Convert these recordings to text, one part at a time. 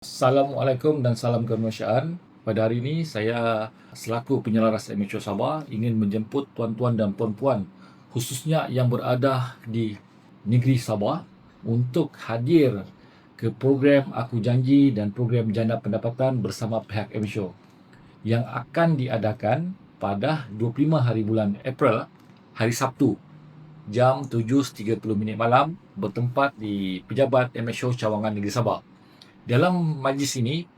Assalamualaikum dan salam kemanusiaan. Pada hari ini saya selaku penyelaras Amateur Sabah ingin menjemput tuan-tuan dan puan-puan khususnya yang berada di negeri Sabah untuk hadir ke program Aku Janji dan program Jana Pendapatan bersama pihak Amateur yang akan diadakan pada 25 hari bulan April, hari Sabtu, jam 7.30 malam bertempat di Pejabat Amateur Cawangan Negeri Sabah. Dalam majlis ini,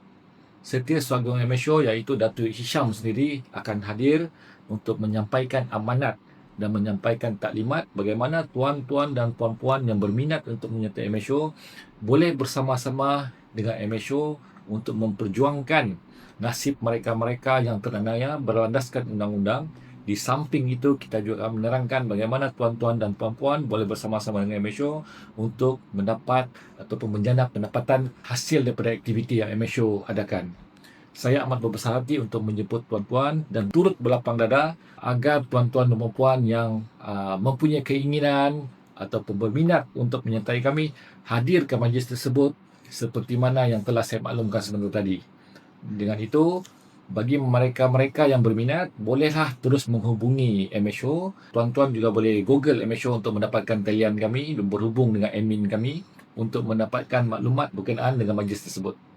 Setiausaha Swagung Amateur iaitu Datuk Hisham sendiri akan hadir untuk menyampaikan amanat dan menyampaikan taklimat bagaimana tuan-tuan dan puan-puan yang berminat untuk menyertai Amateur boleh bersama-sama dengan Amateur untuk memperjuangkan nasib mereka-mereka yang teraniaya berlandaskan undang-undang. Di samping itu, kita juga akan menerangkan bagaimana tuan-tuan dan puan-puan boleh bersama-sama dengan Amateur untuk mendapat ataupun menjana pendapatan hasil daripada aktiviti yang Amateur adakan. Saya amat berbesar hati untuk menjemput tuan-tuan dan turut berlapang dada agar tuan-tuan dan puan-puan yang mempunyai keinginan ataupun berminat untuk menyertai kami hadir ke majlis tersebut seperti mana yang telah saya maklumkan sebentar tadi. Dengan itu, bagi mereka-mereka yang berminat, bolehlah terus menghubungi Amateur. Tuan-tuan juga boleh Google Amateur untuk mendapatkan talian kami dan berhubung dengan admin kami untuk mendapatkan maklumat berkenaan dengan majlis tersebut.